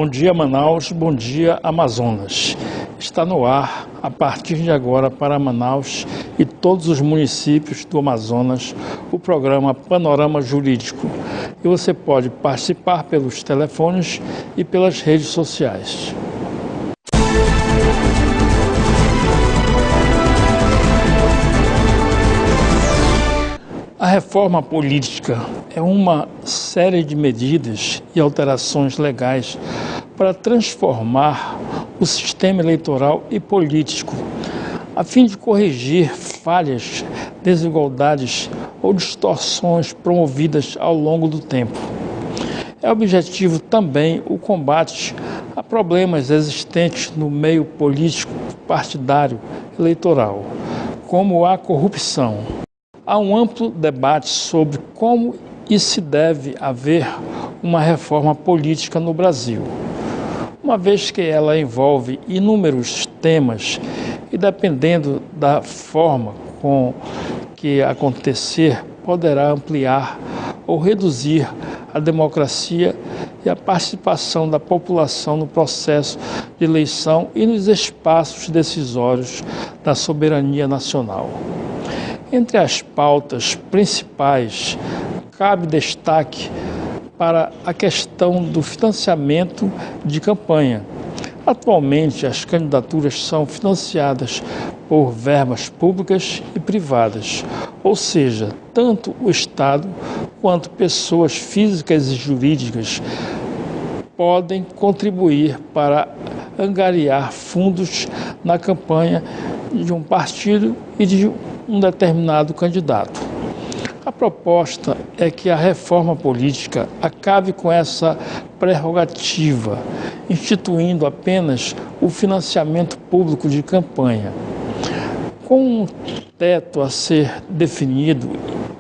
Bom dia, Manaus, bom dia, Amazonas. Está no ar, a partir de agora, para Manaus e todos os municípios do Amazonas, o programa Panorama Jurídico. E você pode participar pelos telefones e pelas redes sociais. A reforma política é uma série de medidas e alterações legais para transformar o sistema eleitoral e político, a fim de corrigir falhas, desigualdades ou distorções promovidas ao longo do tempo. É objetivo também o combate a problemas existentes no meio político partidário eleitoral, como a corrupção. Há um amplo debate sobre como e se deve haver uma reforma política no Brasil, uma vez que ela envolve inúmeros temas e, dependendo da forma com que acontecer, poderá ampliar ou reduzir a democracia e a participação da população no processo de eleição e nos espaços decisórios da soberania nacional. Entre as pautas principais, cabe destaque para a questão do financiamento de campanha. Atualmente, as candidaturas são financiadas por verbas públicas e privadas, ou seja, tanto o Estado quanto pessoas físicas e jurídicas podem contribuir para angariar fundos na campanha de um partido e de um determinado candidato. A proposta é que a reforma política acabe com essa prerrogativa, instituindo apenas o financiamento público de campanha, com um teto a ser definido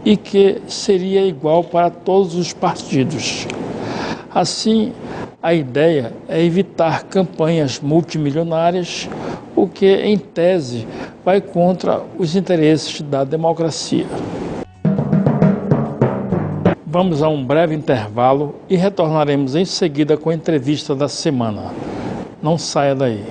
e que seria igual para todos os partidos. Assim, a ideia é evitar campanhas multimilionárias, o que, em tese, vai contra os interesses da democracia. Vamos a um breve intervalo e retornaremos em seguida com a entrevista da semana. Não saia daí.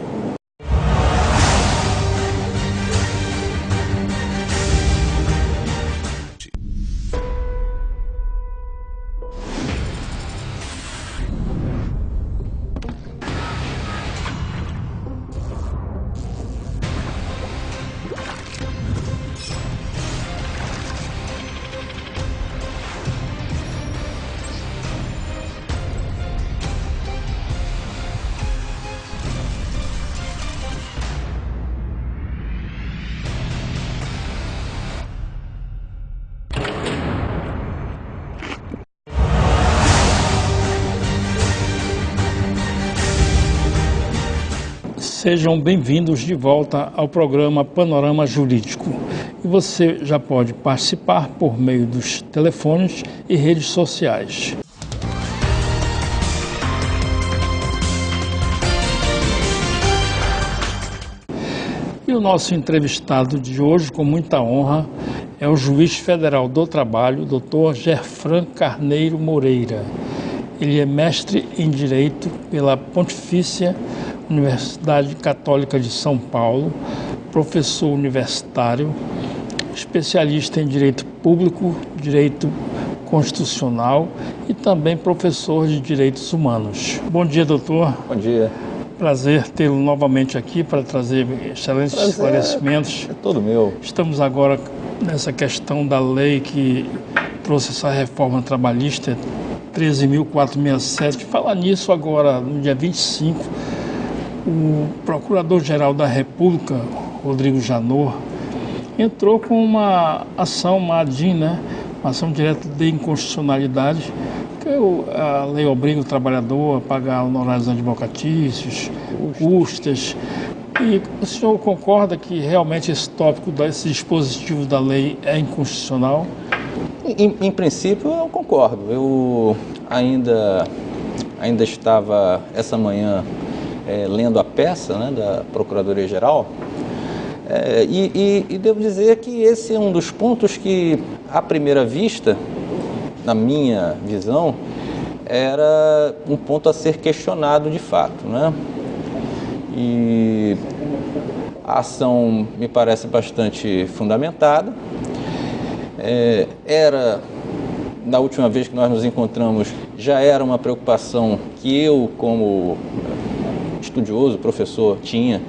Sejam bem-vindos de volta ao programa Panorama Jurídico. E você já pode participar por meio dos telefones e redes sociais. E o nosso entrevistado de hoje, com muita honra, é o juiz federal do trabalho, Dr. Gerfran Carneiro Moreira. Ele é mestre em Direito pela Pontifícia Universidade Católica de São Paulo, professor universitário, especialista em Direito Público, Direito Constitucional e também professor de Direitos Humanos. Bom dia, doutor. Bom dia. Prazer tê-lo novamente aqui para trazer excelentes esclarecimentos. É todo meu. Estamos agora nessa questão da lei que trouxe essa reforma trabalhista 13.467. Falar nisso agora, no dia 25, o Procurador-Geral da República, Rodrigo Janot, entrou com uma ação, uma ADIM, uma ação direta de inconstitucionalidade, que a lei obriga o trabalhador a pagar honorários advocatícios, custas. E o senhor concorda que realmente esse tópico, esse dispositivo da lei é inconstitucional? Em princípio, eu concordo. Eu ainda estava essa manhã lendo a peça da Procuradoria-Geral e devo dizer que esse é um dos pontos que, à primeira vista, na minha visão, era um ponto a ser questionado de fato, né? E a ação me parece bastante fundamentada. Da última vez que nós nos encontramos, já era uma preocupação que eu, como estudioso, professor, tinha,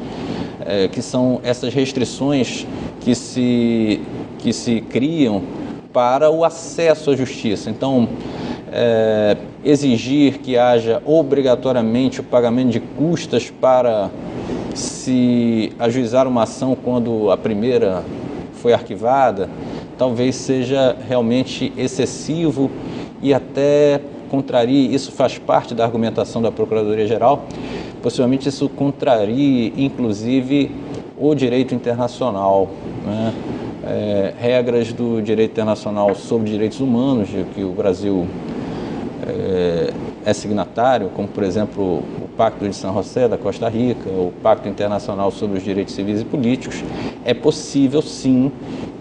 que são essas restrições que se criam para o acesso à justiça. Então, exigir que haja obrigatoriamente o pagamento de custas para se ajuizar uma ação quando a primeira foi arquivada, talvez seja realmente excessivo e até contrarie, isso faz parte da argumentação da Procuradoria-Geral, possivelmente isso contrarie, inclusive, o direito internacional, né? Regras do direito internacional sobre direitos humanos, de que o Brasil é signatário, como, por exemplo, o Pacto de San José, da Costa Rica, o Pacto Internacional sobre os Direitos Civis e Políticos, é possível, sim,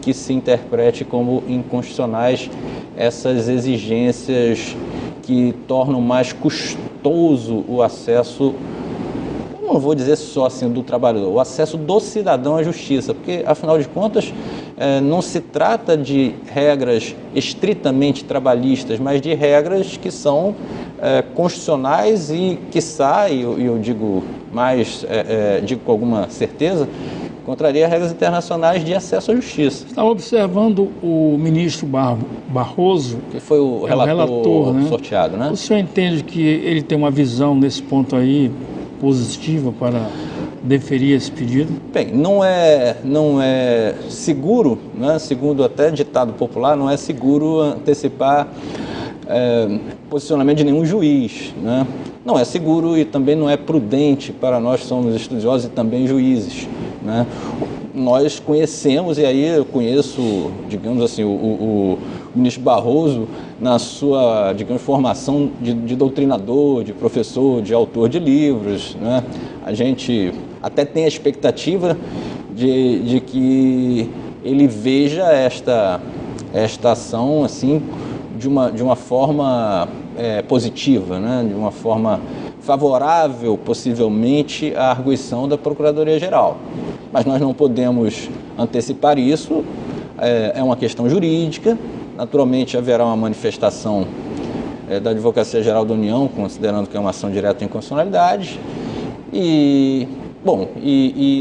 que se interprete como inconstitucionais essas exigências que tornam mais custoso o acesso, eu não vou dizer só assim do trabalhador, o acesso do cidadão à justiça, porque, afinal de contas, não se trata de regras estritamente trabalhistas, mas de regras que são constitucionais e, quiçá, e eu digo mais, digo com alguma certeza, contraria regras internacionais de acesso à justiça. Estava observando o ministro Barroso, que foi o relator, né? Sorteado, né? O senhor entende que ele tem uma visão nesse ponto aí positiva para deferir esse pedido? Bem, não é seguro, né? Segundo até ditado popular, não é seguro antecipar posicionamento de nenhum juiz, né? Não é seguro e também não é prudente para nós que somos estudiosos e também juízes, né? Nós conhecemos, e aí eu conheço, digamos assim, o ministro Barroso na sua, digamos, formação de doutrinador, de professor, de autor de livros, né? A gente até tem a expectativa de que ele veja esta ação assim de uma forma positiva, né? De uma forma favorável, possivelmente, à arguição da Procuradoria-Geral. Mas nós não podemos antecipar isso, é uma questão jurídica. Naturalmente, haverá uma manifestação da Advocacia-Geral da União, considerando que é uma ação direta de inconstitucionalidade. E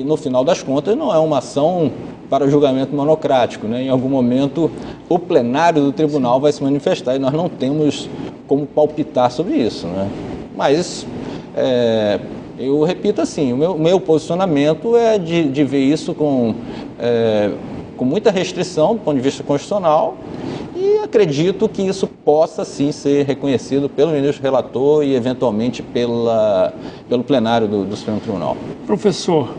no final das contas, não é uma ação para julgamento monocrático, né? Em algum momento, o plenário do tribunal vai se manifestar e nós não temos como palpitar sobre isso, né? Mas, eu repito assim, o meu posicionamento é de ver isso com muita restrição do ponto de vista constitucional, e acredito que isso possa sim ser reconhecido pelo ministro relator e eventualmente pelo plenário do Supremo Tribunal. Professor,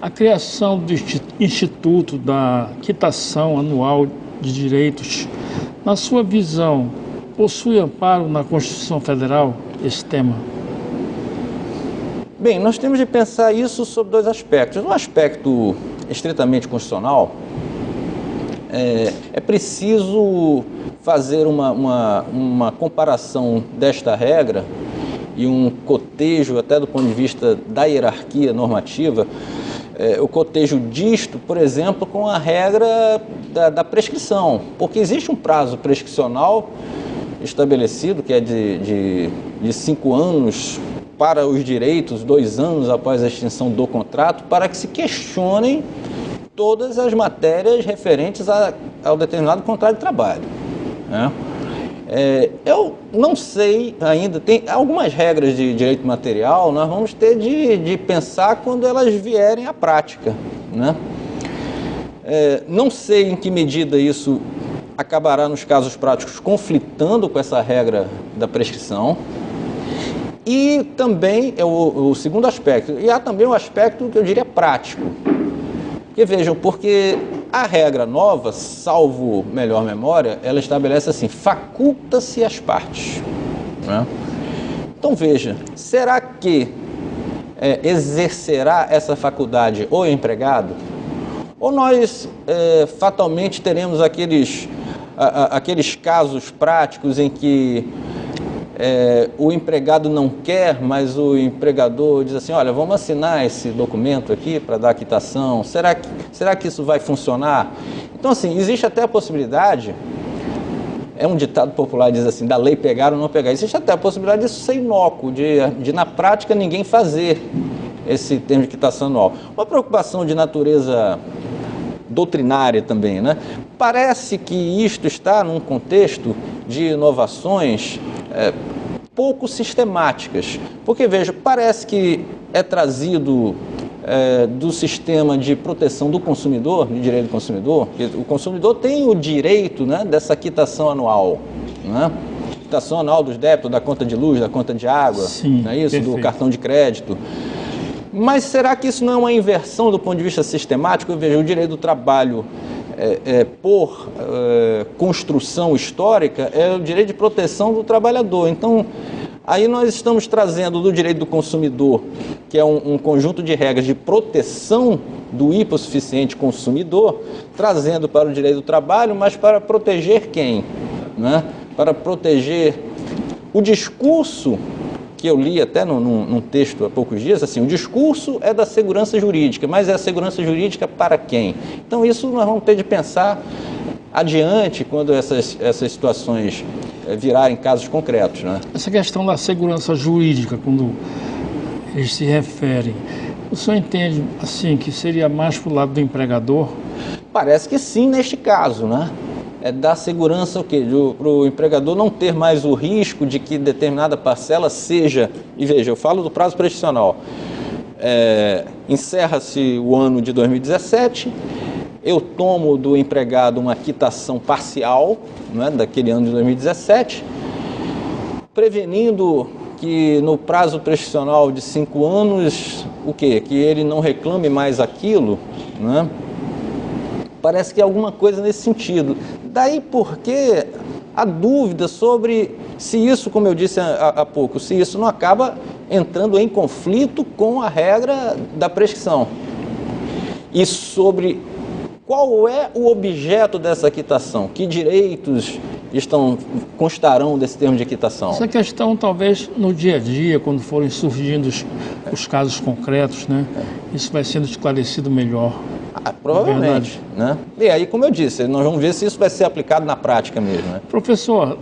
a criação do Instituto da Quitação Anual de Direitos, na sua visão, possui amparo na Constituição Federal esse tema? Bem, nós temos de pensar isso sob dois aspectos. No aspecto estritamente constitucional, é preciso fazer uma comparação desta regra e um cotejo, até do ponto de vista da hierarquia normativa, o cotejo disto, por exemplo, com a regra da prescrição, porque existe um prazo prescricional estabelecido, que é de 5 anos para os direitos, 2 anos após a extinção do contrato, para que se questionem todas as matérias referentes ao determinado contrato de trabalho, né? Eu não sei ainda, tem algumas regras de direito material, nós vamos ter de pensar quando elas vierem à prática, né? Não sei em que medida isso acabará nos casos práticos conflitando com essa regra da prescrição. E também é o segundo aspecto, e há também um aspecto que eu diria prático. Porque vejam, porque a regra nova, salvo melhor memória, ela estabelece assim, faculta-se as partes, né? Então veja, será que exercerá essa faculdade o empregado? Ou nós fatalmente teremos aqueles casos práticos em que o empregado não quer, mas o empregador diz assim, olha, vamos assinar esse documento aqui para dar a quitação, será que isso vai funcionar? Então, assim, existe até a possibilidade, é um ditado popular, diz assim, da lei pegar ou não pegar, existe até a possibilidade disso ser inócuo, de na prática ninguém fazer esse termo de quitação anual. Uma preocupação de natureza doutrinária também, né? Parece que isto está num contexto de inovações pouco sistemáticas, porque, veja, parece que é trazido do sistema de proteção do consumidor, de direito do consumidor, que o consumidor tem o direito, né, dessa quitação anual, né? Quitação anual dos débitos, da conta de luz, da conta de água, sim, não é isso? Perfeito. Do cartão de crédito. Mas será que isso não é uma inversão do ponto de vista sistemático? Eu vejo o direito do trabalho, por construção histórica, é o direito de proteção do trabalhador. Então, aí nós estamos trazendo do direito do consumidor, que é um conjunto de regras de proteção do hipossuficiente consumidor, trazendo para o direito do trabalho, mas para proteger quem? Né? Para proteger o discurso, que eu li até num texto há poucos dias, assim, o discurso é da segurança jurídica, mas é a segurança jurídica para quem? Então isso nós vamos ter de pensar adiante quando essas situações virarem casos concretos, né? Essa questão da segurança jurídica, quando eles se referem, o senhor entende assim que seria mais para o lado do empregador? Parece que sim neste caso, né? É dar segurança o quê? Para o empregador não ter mais o risco de que determinada parcela seja... E veja, eu falo do prazo prescricional. Encerra-se o ano de 2017, eu tomo do empregado uma quitação parcial, né, daquele ano de 2017, prevenindo que no prazo prescricional de 5 anos, o quê? Que ele não reclame mais aquilo, né? Parece que é alguma coisa nesse sentido. Daí porque a dúvida sobre se isso, como eu disse há pouco, se isso não acaba entrando em conflito com a regra da prescrição. E sobre qual é o objeto dessa quitação, que direitos constarão desse termo de quitação. Essa questão talvez no dia a dia, quando forem surgindo os casos concretos, né? Isso vai sendo esclarecido melhor. Provavelmente, né? E aí, como eu disse, nós vamos ver se isso vai ser aplicado na prática mesmo, né? Professor,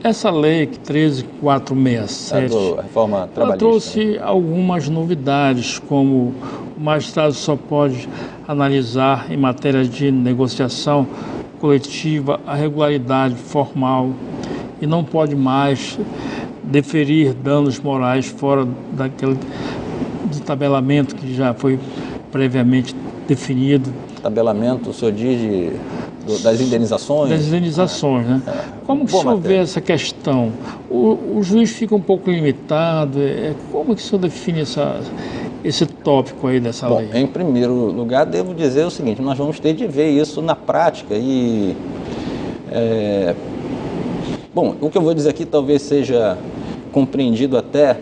essa lei 13.467, reforma trabalhista, ela trouxe algumas novidades, como o magistrado só pode analisar em matéria de negociação coletiva a regularidade formal e não pode mais deferir danos morais fora daquele tabelamento que já foi previamente definido. Tabelamento, o senhor diz das indenizações? Das indenizações, né? Como que o senhor vê essa questão? O juiz fica um pouco limitado, como que o senhor define esse tópico aí dessa lei? Em primeiro lugar, devo dizer o seguinte, nós vamos ter de ver isso na prática e... Bom, o que eu vou dizer aqui talvez seja compreendido até,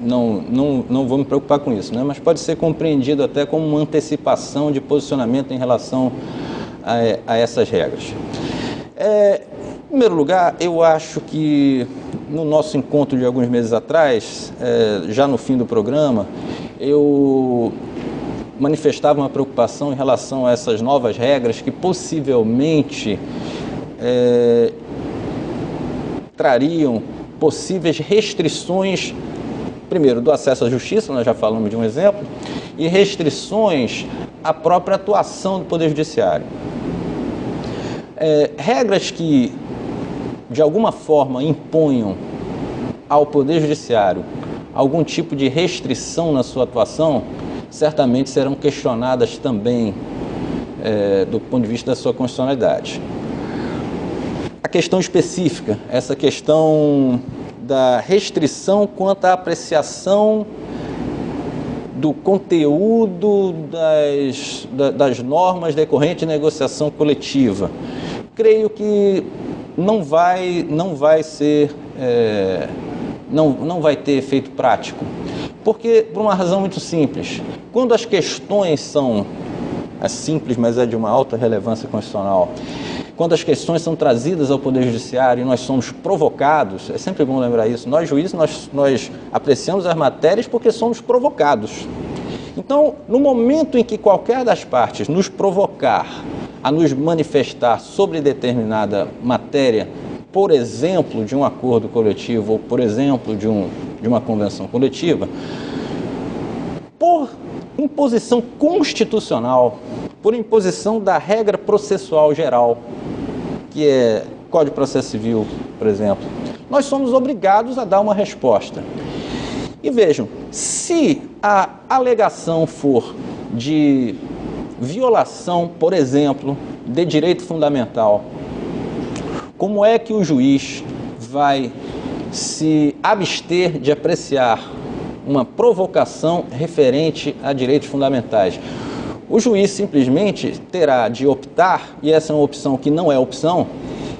não vou me preocupar com isso, né? Mas pode ser compreendido até como uma antecipação de posicionamento em relação a essas regras. Em primeiro lugar, eu acho que no nosso encontro de alguns meses atrás, já no fim do programa, eu manifestava uma preocupação em relação a essas novas regras que possivelmente trariam possíveis restrições, primeiro, do acesso à justiça, nós já falamos de um exemplo, e restrições à própria atuação do Poder Judiciário. Regras que, de alguma forma, imponham ao Poder Judiciário algum tipo de restrição na sua atuação, certamente serão questionadas também do ponto de vista da sua constitucionalidade. A questão específica, essa questão da restrição quanto à apreciação do conteúdo das normas decorrentes de negociação coletiva. Creio que não vai ter efeito prático, porque por uma razão muito simples. Quando as questões são simples, mas é de uma alta relevância constitucional, quando as questões são trazidas ao Poder Judiciário e nós somos provocados, é sempre bom lembrar isso, nós juízes, nós apreciamos as matérias porque somos provocados. Então, no momento em que qualquer das partes nos provocar a nos manifestar sobre determinada matéria, por exemplo, de um acordo coletivo ou, por exemplo, de uma convenção coletiva, por imposição constitucional, por imposição da regra processual geral, que é Código de Processo Civil, por exemplo, nós somos obrigados a dar uma resposta. E vejam, se a alegação for de violação, por exemplo, de direito fundamental, como é que o juiz vai se abster de apreciar uma provocação referente a direitos fundamentais? O juiz simplesmente terá de optar, e essa é uma opção que não é opção,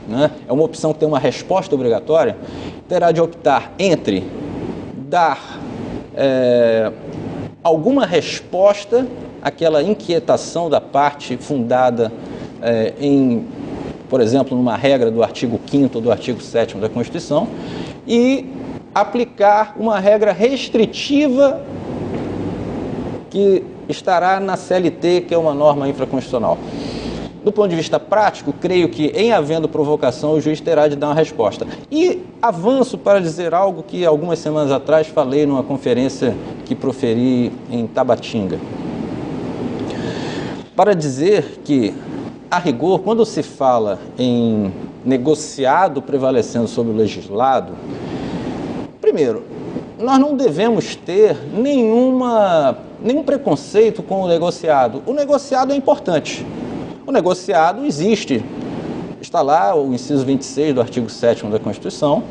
né? É uma opção que tem uma resposta obrigatória, terá de optar entre dar alguma resposta àquela inquietação da parte fundada em, por exemplo, numa regra do artigo 5º ou do artigo 7º da Constituição, e aplicar uma regra restritiva que estará na CLT, que é uma norma infraconstitucional. Do ponto de vista prático, creio que, em havendo provocação, o juiz terá de dar uma resposta. E avanço para dizer algo que algumas semanas atrás falei numa conferência que proferi em Tabatinga. Para dizer que, a rigor, quando se fala em negociado prevalecendo sobre o legislado, primeiro, nós não devemos ter nenhum preconceito com o negociado. O negociado é importante. O negociado existe. Está lá o inciso 26 do artigo 7º da Constituição,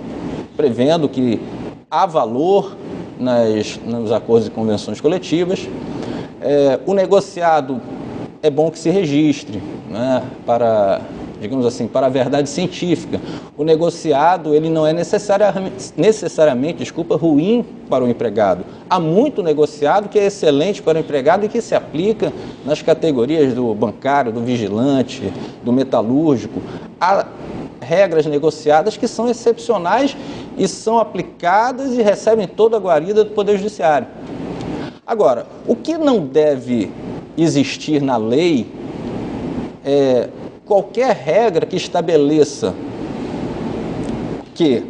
prevendo que há valor nos acordos e convenções coletivas. O negociado é bom que se registre, né, para, digamos assim, para a verdade científica. O negociado, ele não é necessariamente, ruim para o empregado. Há muito negociado que é excelente para o empregado e que se aplica nas categorias do bancário, do vigilante, do metalúrgico. Há regras negociadas que são excepcionais e são aplicadas e recebem toda a guarida do Poder Judiciário. Agora, o que não deve existir na lei é qualquer regra que estabeleça que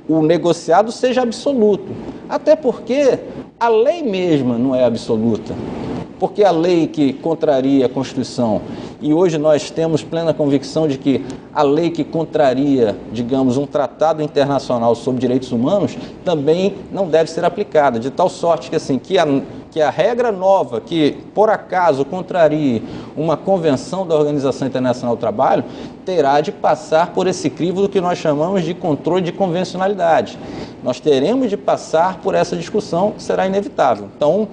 o negociado seja absoluto. Até porque a lei mesma não é absoluta. Porque a lei que contraria a Constituição, e hoje nós temos plena convicção de que a lei que contraria, digamos, um tratado internacional sobre direitos humanos, também não deve ser aplicada, de tal sorte que, assim, que a regra nova que, por acaso, contrarie uma convenção da Organização Internacional do Trabalho, terá de passar por esse crivo do que nós chamamos de controle de convencionalidade. Nós teremos de passar por essa discussão, que será inevitável. Então,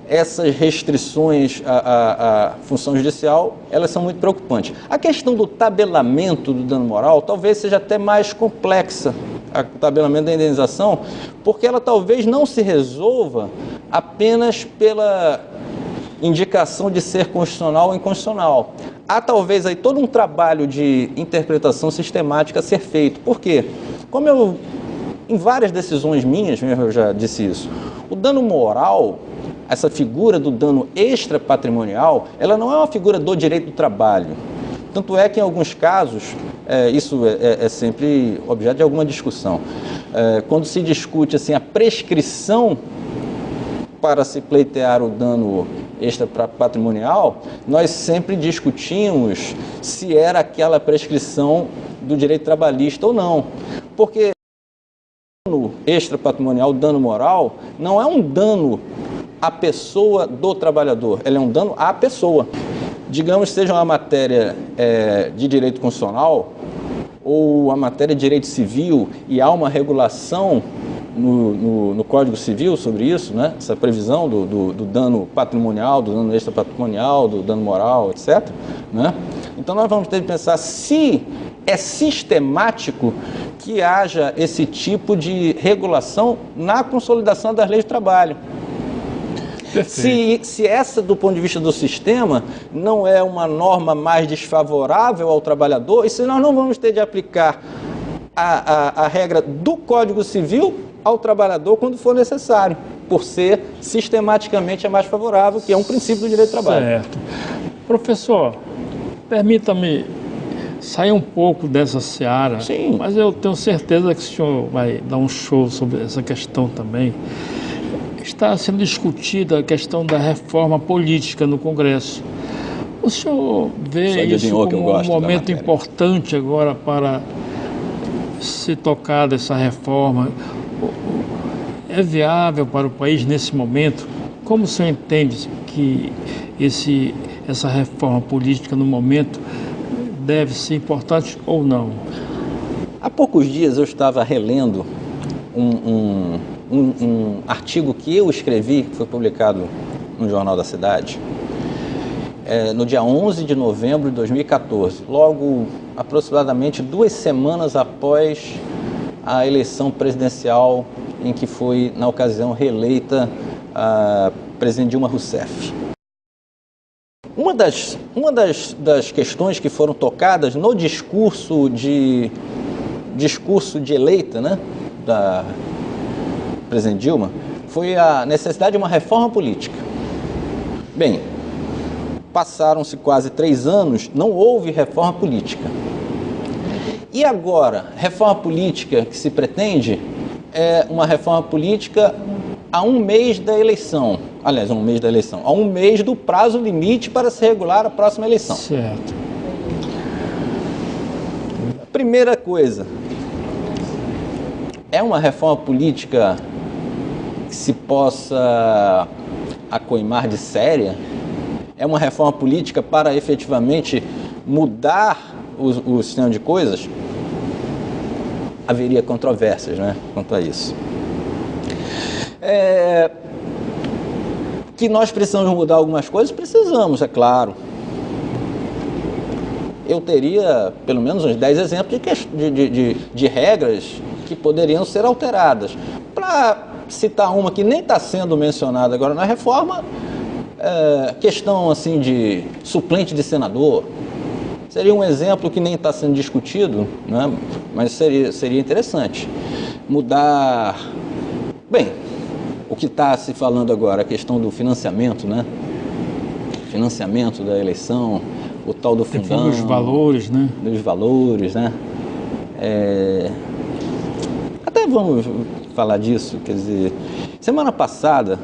essas restrições à função judicial, elas são muito preocupantes. A questão do tabelamento do dano moral talvez seja até mais complexa, o tabelamento da indenização, porque ela talvez não se resolva apenas pela indicação de ser constitucional ou inconstitucional. Há talvez aí todo um trabalho de interpretação sistemática a ser feito. Por quê? Como em várias decisões minhas, eu já disse isso, o dano moral, essa figura do dano extrapatrimonial, ela não é uma figura do direito do trabalho. Tanto é que, em alguns casos, isso é sempre objeto de alguma discussão. Quando se discute assim, a prescrição para se pleitear o dano extrapatrimonial, nós sempre discutimos se era aquela prescrição do direito trabalhista ou não. Porque o dano extrapatrimonial, o dano moral, não é um dano à pessoa do trabalhador, ele é um dano à pessoa. Digamos, seja uma matéria de direito constitucional ou a matéria de direito civil e há uma regulação no Código Civil sobre isso, né? Essa previsão do dano patrimonial, do dano extrapatrimonial, do dano moral, etc., né? Então nós vamos ter que pensar se é sistemático que haja esse tipo de regulação na consolidação das leis de trabalho. Se essa, do ponto de vista do sistema, não é uma norma mais desfavorável ao trabalhador, e se nós não vamos ter de aplicar a regra do Código Civil ao trabalhador quando for necessário, por ser sistematicamente a mais favorável, que é um princípio do direito do trabalho. Certo. Professor, permita-me sair um pouco dessa seara, Sim. Mas eu tenho certeza que o senhor vai dar um show sobre essa questão também. Está sendo discutida a questão da reforma política no Congresso. O senhor vê isso como um momento importante agora para se tocar dessa reforma? É viável para o país nesse momento? Como o senhor entende que essa reforma política no momento deve ser importante ou não? Há poucos dias eu estava relendo um artigo que eu escrevi, que foi publicado no Jornal da Cidade, no dia 11 de novembro de 2014, logo aproximadamente 2 semanas após a eleição presidencial em que foi, na ocasião, reeleita a presidente Dilma Rousseff. Uma das questões que foram tocadas no discurso de eleita, né, da presidente Dilma, foi a necessidade de uma reforma política. Bem, passaram-se quase 3 anos, não houve reforma política. E agora, reforma política que se pretende é uma reforma política a 1 mês da eleição. Aliás, a 1 mês da eleição. A 1 mês do prazo limite para se regular a próxima eleição. Certo. Primeira coisa, é uma reforma política que se possa acoimar de séria? É uma reforma política para efetivamente mudar o sistema de coisas? Haveria controvérsias, né, quanto a isso. Que nós precisamos mudar algumas coisas? Precisamos, é claro. Eu teria pelo menos uns 10 exemplos de regras que poderiam ser alteradas. Para citar uma que nem está sendo mencionada agora na reforma, questão assim de suplente de senador. Seria um exemplo que nem está sendo discutido, né? Mas seria interessante. Mudar... Bem, o que está se falando agora, a questão do financiamento, né? Financiamento da eleição, o tal do fundão... Dos valores, né? Dos valores, né? Até vamos falar disso, quer dizer... Semana passada,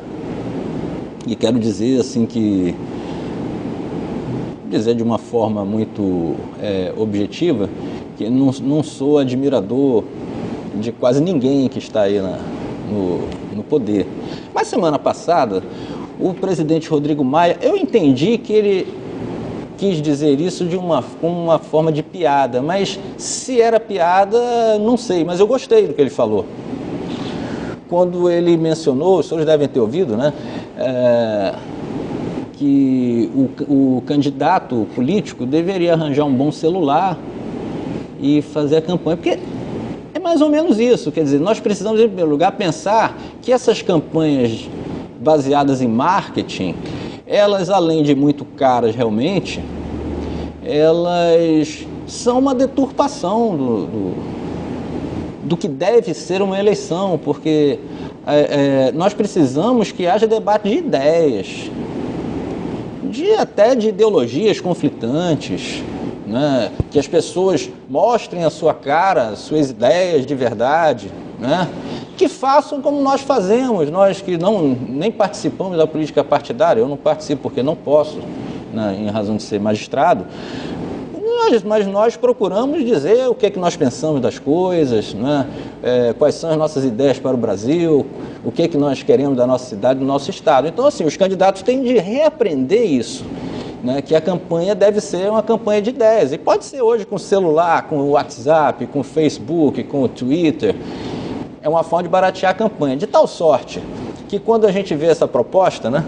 e quero dizer assim que... dizer de uma forma muito objetiva, que não sou admirador de quase ninguém que está aí no poder. Mas semana passada, o presidente Rodrigo Maia, eu entendi que ele quis dizer isso de uma forma de piada, mas se era piada, não sei, mas eu gostei do que ele falou. Quando ele mencionou, os senhores devem ter ouvido, né? Que o candidato político deveria arranjar um bom celular e fazer a campanha, porque é mais ou menos isso, quer dizer, nós precisamos, em primeiro lugar, pensar que essas campanhas baseadas em marketing, elas, além de muito caras realmente, elas são uma deturpação do que deve ser uma eleição, porque nós precisamos que haja debate de ideias, até de ideologias conflitantes, né? Que as pessoas mostrem a sua cara, suas ideias de verdade, né? Que façam como nós fazemos, nós que nem participamos da política partidária. Eu não participo porque não posso, né, em razão de ser magistrado, mas nós procuramos dizer o que é que nós pensamos das coisas, né? Quais são as nossas ideias para o Brasil, o que é que nós queremos da nossa cidade, do nosso estado. Então, assim, os candidatos têm de reaprender isso, né? Que a campanha deve ser uma campanha de ideias. E pode ser hoje com o celular, com o WhatsApp, com o Facebook, com o Twitter. É uma forma de baratear a campanha, de tal sorte que quando a gente vê essa proposta, né,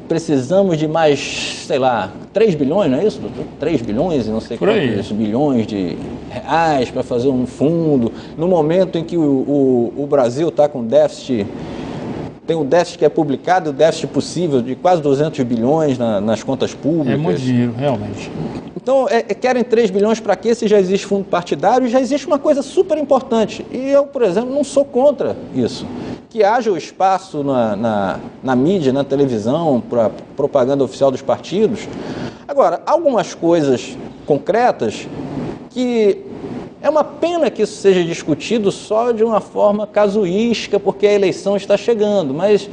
precisamos de mais, sei lá, 3 bilhões, não é isso, doutor? 3 bilhões e não sei quantos bilhões de reais para fazer um fundo, no momento em que o Brasil está com déficit tem o déficit que é publicado, o déficit possível de quase 200 bilhões nas contas públicas. É muito dinheiro, realmente. Então, querem 3 bilhões para quê se já existe fundo partidário? Já existe uma coisa super importante. E eu, por exemplo, não sou contra isso. Que haja o espaço na mídia, na televisão, para propaganda oficial dos partidos. Agora, algumas coisas concretas que é uma pena que isso seja discutido só de uma forma casuística, porque a eleição está chegando. Mas,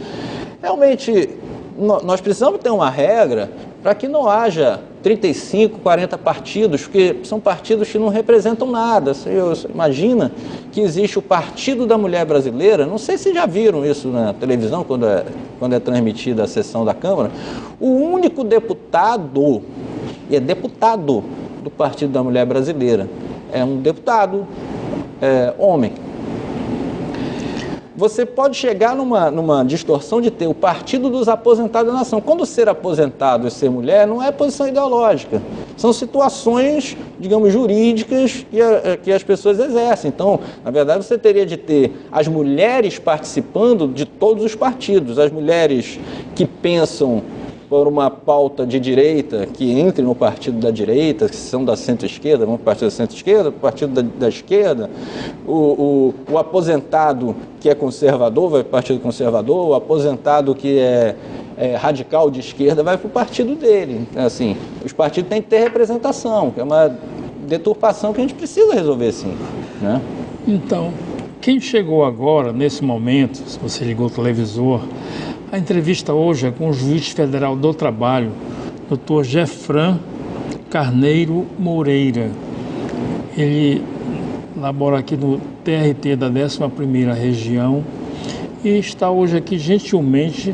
realmente, nós precisamos ter uma regra para que não haja 35, 40 partidos, porque são partidos que não representam nada. Você imagina que existe o Partido da Mulher Brasileira, não sei se já viram isso na televisão, quando é transmitida a sessão da Câmara, o único deputado, e é deputado do Partido da Mulher Brasileira, é um deputado homem. Você pode chegar numa distorção de ter o Partido dos Aposentados da Nação. Quando ser aposentado e ser mulher não é posição ideológica. São situações, digamos, jurídicas que as pessoas exercem. Então, na verdade, você teria de ter as mulheres participando de todos os partidos. As mulheres que pensam por uma pauta de direita, que entre no partido da direita, que são da centro-esquerda, vão para o partido da centro-esquerda, para o partido da esquerda, o aposentado que é conservador vai para o partido conservador, o aposentado que é radical de esquerda vai para o partido dele. Assim, os partidos têm que ter representação, que é uma deturpação que a gente precisa resolver, sim, né? Então, quem chegou agora, nesse momento, se você ligou o televisor, a entrevista hoje é com o juiz federal do trabalho, Dr. Gefran Carneiro Moreira. Ele labora aqui no TRT da 11ª Região e está hoje aqui gentilmente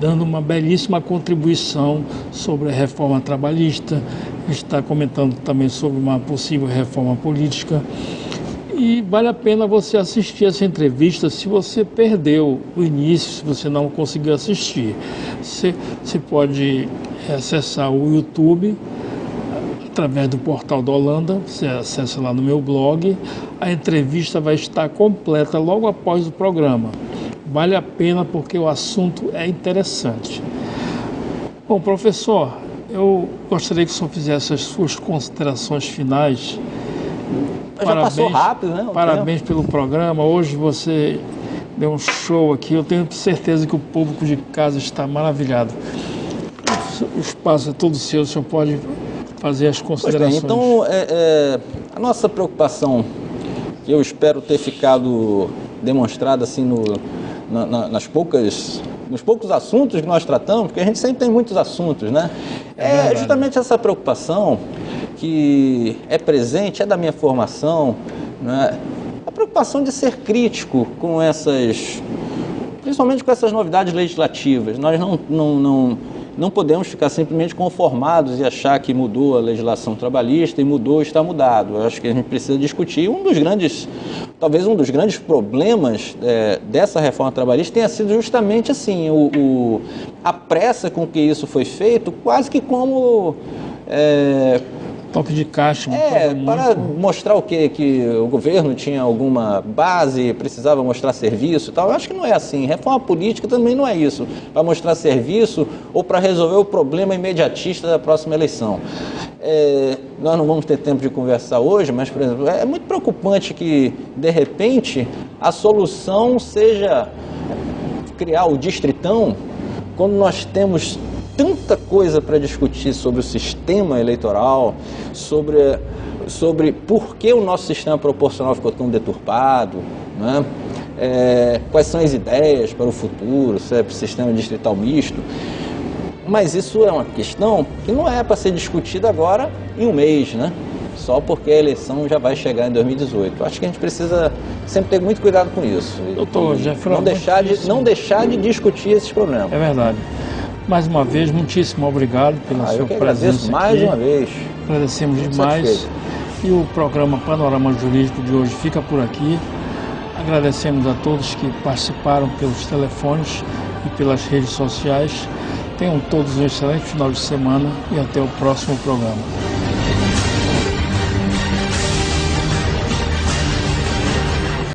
dando uma belíssima contribuição sobre a reforma trabalhista, está comentando também sobre uma possível reforma política. E vale a pena você assistir essa entrevista se você perdeu o início, se você não conseguiu assistir. Você pode acessar o YouTube através do portal da Holanda, você acessa lá no meu blog, a entrevista vai estar completa logo após o programa. Vale a pena porque o assunto é interessante. Bom, professor, eu gostaria que o senhor fizesse as suas considerações finais. Já passou rápido, né? Parabéns pelo programa. Hoje você deu um show aqui. Eu tenho certeza que o público de casa está maravilhado. O espaço é todo seu, o senhor pode fazer as considerações. Pois bem, então, a nossa preocupação, que eu espero ter ficado demonstrada assim nos poucos assuntos que nós tratamos, porque a gente sempre tem muitos assuntos, né? É justamente essa preocupação que é presente, é da minha formação, né? A preocupação de ser crítico com principalmente com essas novidades legislativas. Nós não podemos ficar simplesmente conformados e achar que mudou a legislação trabalhista e está mudado. Eu acho que a gente precisa discutir. Talvez um dos grandes problemas dessa reforma trabalhista tenha sido justamente assim, a pressa com que isso foi feito, quase que como toque de caixa. Para mostrar o quê? Que o governo tinha alguma base, precisava mostrar serviço e tal. Eu acho que não é assim. Reforma política também não é isso. Para mostrar serviço ou para resolver o problema imediatista da próxima eleição. Nós não vamos ter tempo de conversar hoje, mas, por exemplo, é muito preocupante que, de repente, a solução seja criar o distritão, quando nós temos tanta coisa para discutir sobre o sistema eleitoral, sobre por que o nosso sistema proporcional ficou tão deturpado, né? Quais são as ideias para o futuro, se é para o sistema distrital misto. Mas isso é uma questão que não é para ser discutida agora em um mês, né? Só porque a eleição já vai chegar em 2018. Acho que a gente precisa sempre ter muito cuidado com isso. Doutor Gefran, não deixar de discutir esses problemas. É verdade. Mais uma vez, muitíssimo obrigado pela sua presença mais aqui. Uma vez. Agradecemos demais. E o programa Panorama Jurídico de hoje fica por aqui. Agradecemos a todos que participaram pelos telefones e pelas redes sociais. Tenham todos um excelente final de semana e até o próximo programa.